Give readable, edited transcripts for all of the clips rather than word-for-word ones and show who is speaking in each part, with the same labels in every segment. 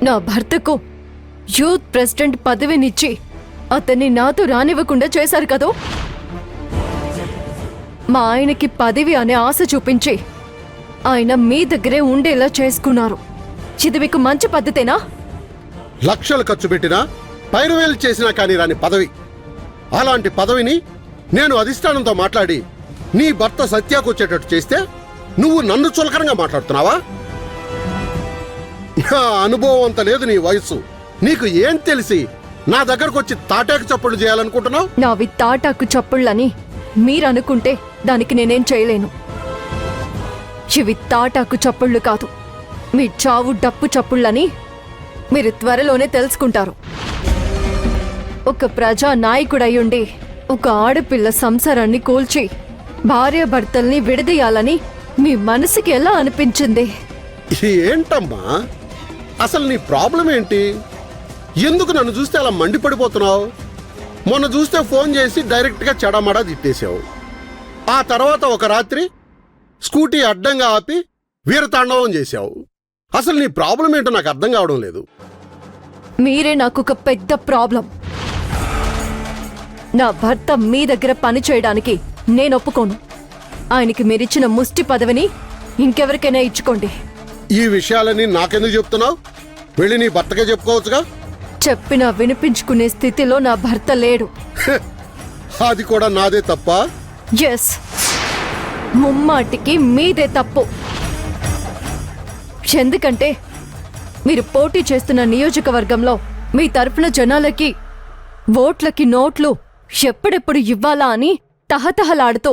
Speaker 1: నా భర్తకు youth president పదవినిచ్చి అతన్ని నాతో రానివ్వకుండా చేశారు కదూ. మా ఆయనకి పదవి అనే ఆశ చూపించి ఆయన మీ దగ్గరే ఉండేలా చేసుకున్నారు. ఇది మీకు మంచి పద్ధతేనా?
Speaker 2: లక్షలు ఖర్చు పెట్టినా పైరువేలు చేసినా కానీ రాని పదవి. అలాంటి పదవిని నేను అధిష్టానంతో మాట్లాడి నీ భర్త సత్యాకు వచ్చేటట్టు చేస్తే నువ్వు నన్ను చులకరంగా మాట్లాడుతున్నావా? నా అనుభవం అంత లేదు నీ వయసు. నీకు ఏం తెలిసి నా దగ్గరకు వచ్చి తాటాకు చప్పుళ్ళు చేయాలనుకుంటున్నావు?
Speaker 1: నావి తాటాకు చప్పుళ్ళని మీరనుకుంటే దానికి నేనేం చేయలేను. ఇవి తాటాకు చప్పుళ్ళు కాదు, మీ చావు డప్పు చప్పుళ్ళని మీరు త్వరలోనే తెలుసుకుంటారు. ఒక ప్రజా నాయకుడయ్యుండి ఒక ఆడపిల్ల సంసారాన్ని కూల్చి భార్యాభర్తల్ని విడదీయాలని మీ మనసుకి ఎలా అనిపించింది?
Speaker 2: ఏంటమ్మా అసలు నీ ప్రాబ్లం ఏంటి? ఎందుకు నన్ను చూస్తే అలా మండిపడిపోతున్నావు? మొన్న చూస్తే ఫోన్ చేసి డైరెక్ట్గా చెడమడా తిట్టేశావు. ఆ తర్వాత ఒక రాత్రి స్కూటీ అడ్డంగా ఆపి వీరతాండవం చేశావు. అసలు నీ ప్రాబ్లం ఏంటో నాకు అర్థం కావడం లేదు.
Speaker 1: మీరే నాకు ఒక పెద్ద ప్రాబ్లం. నా భర్త మీ దగ్గర పని చేయడానికి నేను ఒప్పుకోను. ఆయనకి మీరిచ్చిన ముష్టి పదవిని ఇంకెవరికైనా ఇచ్చుకోండి.
Speaker 2: ఈ విషయాలన్నీ నాకెందుకు చెప్తున్నావు? వెళ్ళి నీ భర్తకే చెప్పుకోవచ్చుగా.
Speaker 1: చెప్పినా వినిపించుకునే స్థితిలో నా భర్త లేడు.
Speaker 2: అది కూడా నాదే తప్ప?
Speaker 1: ఎస్, ముమ్మాటికి మీదే తప్పు. ఎందుకంటే మీరు పోటీ చేస్తున్న నియోజకవర్గంలో మీ తరఫున జనాలకి ఓట్లకి నోట్లు ఎప్పుడెప్పుడు ఇవ్వాలా అని తహతహలాడుతూ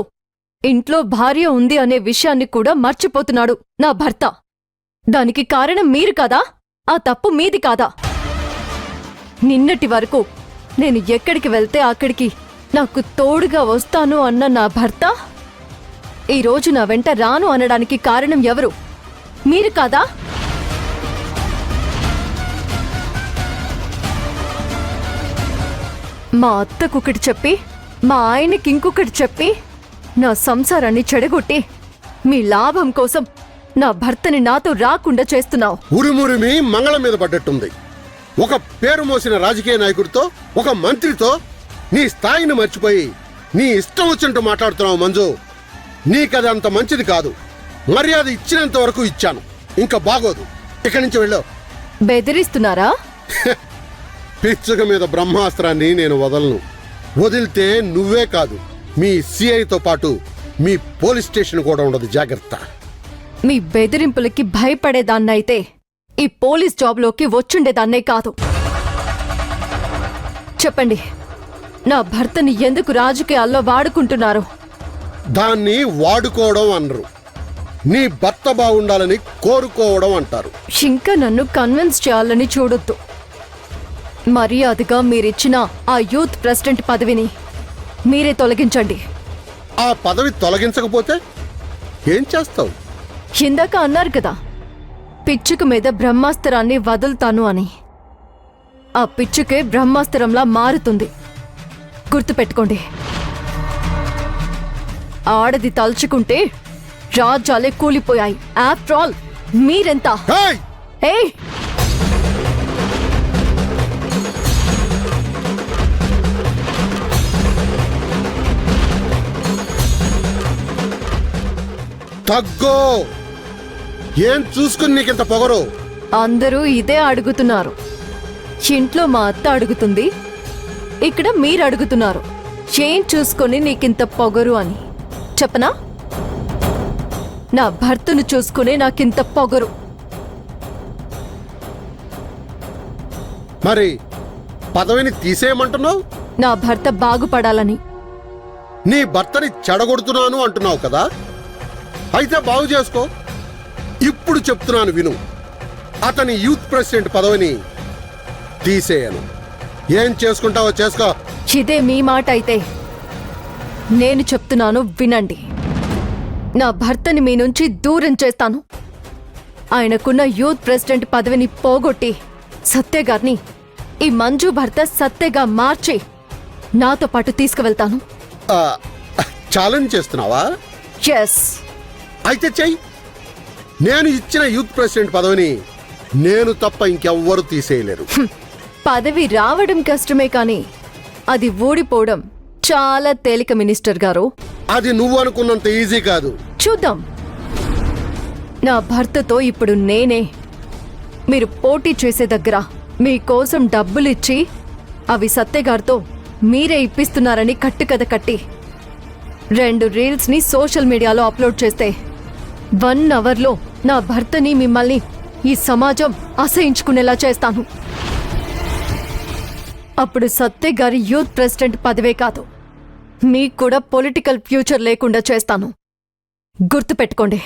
Speaker 1: ఇంట్లో భార్య ఉంది అనే విషయాన్ని కూడా మర్చిపోతున్నాడు నా భర్త. దానికి కారణం మీరు కాదా? ఆ తప్పు మీది కాదా? నిన్నటి వరకు నేను ఎక్కడికి వెళ్తే అక్కడికి నాకు తోడుగా వస్తాను అన్న నా భర్త ఈరోజు నా వెంట రాను అనడానికి కారణం ఎవరు? మీరు కాదా? మా అత్తకొకటి చెప్పి మా ఆయనకి ఇంకొకటి చెప్పి నా సంసారాన్ని చెడగొట్టి మీ లాభం కోసం నా భర్తని నాతో రాకుండా చేస్తున్నావు.
Speaker 2: ఉరిమురిమి మంగళం మీద పడ్డట్టుంది. ఒక పేరు మోసిన రాజకీయ నాయకుడితో, ఒక మంత్రితో నీ స్థాయిని మర్చిపోయి నీ ఇష్టం వచ్చినట్టు మాట్లాడుతున్నావు మంజు. నీకదంత మంచిది కాదు. మర్యాద ఇచ్చినంత వరకు ఇచ్చాను, ఇంకా బాగోదు. ఇక్కడి నుంచి వెళ్ళావు.
Speaker 1: బెదిరిస్తున్నారా?
Speaker 2: పిచ్చుక మీద బ్రహ్మాస్త్రాన్ని నేను వదలను. వదిలితే నువ్వే కాదు, మీ సిఐతో పాటు మీ పోలీస్ స్టేషన్ కూడా ఉండదు. జాగ్రత్త.
Speaker 1: మీ బెదిరింపులకి భయపడేదాన్నైతే ఈ పోలీస్ జాబ్లోకి వచ్చుండేదాన్నే కాదు. చెప్పండి, నా భర్తని ఎందుకు రాజకీయాల్లో వాడుకుంటున్నారు?
Speaker 2: దాన్ని వాడుకోవడం అనరు, నీ భర్త బాగుండాలని కోరుకోవడం అంటారు.
Speaker 1: ఇంకా నన్ను కన్విన్స్ చేయాలని చూడొద్దు. మర్యాదగా మీరిచ్చిన ఆ యూత్ ప్రెసిడెంట్ పదవిని మీరే తొలగించండి.
Speaker 2: ఆ పదవి తొలగించకపోతే ఏం చేస్తావు?
Speaker 1: ఇందాక అన్నారు కదా, పిచ్చుక మీద బ్రహ్మాస్త్రాన్ని వదులుతాను అని. ఆ పిచ్చుకే బ్రహ్మాస్త్రంలా మారుతుంది. గుర్తుపెట్టుకోండి. ఆడది తలుచుకుంటే రాజ్యాలే కూలిపోయాయి. ఆఫ్టర్ ఆల్ మీరెంత? ఏయ్!
Speaker 2: తగ్గో. ఏం చూసుకుని నీకింత పొగరు?
Speaker 1: అందరూ ఇదే అడుగుతున్నారు. ఇంట్లో మా అత్త అడుగుతుంది, ఇక్కడ మీరు అడుగుతున్నారు ఏం చూసుకొని నీకింత పొగరు అని. చెప్పనా? నా భర్తను చూసుకునే నాకింత పొగరు.
Speaker 2: మరి పదవిని తీసేయమంటున్నావు?
Speaker 1: నా భర్త బాగుపడాలని.
Speaker 2: నీ భర్తని చెడగొడుతున్నాను అంటున్నావు కదా, అయితే బాగు చేసుకో. ఇప్పుడు చెప్తున్నాను విను. అతని యూత్ ప్రెసిడెంట్ పదవిని తీసేయను. ఏం చేసుకుంటావో చేసుకో.
Speaker 1: ఇదే మీ మాట అయితే నేను చెప్తున్నాను వినండి. నా భర్తని మీ నుంచి దూరం చేస్తాను. ఆయనకున్న యూత్ ప్రెసిడెంట్ పదవిని పోగొట్టి సత్య గారిని ఈ మంజు భర్త సత్యగా మార్చి నాతో పాటు తీసుకువెళ్తాను.
Speaker 2: ఛాలెంజ్ చేస్తున్నావా?
Speaker 1: ఎస్.
Speaker 2: అయితే చెయ్యి. నేను ఇచ్చిన యూత్ ప్రెసిడెంట్ పదవిని నేను తప్ప ఇంకెవ్వరు తీసేయలేరు.
Speaker 1: పదవి రావడం కష్టమే కానీ అది ఊడిపోవడం చాలా తేలిక మినిస్టర్ గారు.
Speaker 2: అది నువ్వు అనుకున్నంత ఈజీ కాదు.
Speaker 1: చూద్దాం. నా భర్తతో ఇప్పుడు నేనే మీరు పోటీ చేసే దగ్గర మీకోసం డబ్బులిచ్చి అవి సత్యగారితో మీరే ఇప్పిస్తున్నారని కట్టుకథ కట్టి 2 రీల్స్ని సోషల్ మీడియాలో అప్లోడ్ చేస్తే 1 అవర్లో నా భర్తని మిమ్మల్ని ఈ సమాజం అసహించుకునేలా చేస్తాను. అప్పుడు సత్యగారి యూత్ ప్రెసిడెంట్ పదవే కాదు, మీకు కూడా పొలిటికల్ ఫ్యూచర్ లేకుండా చేస్తాను. గుర్తుపెట్టుకోండి.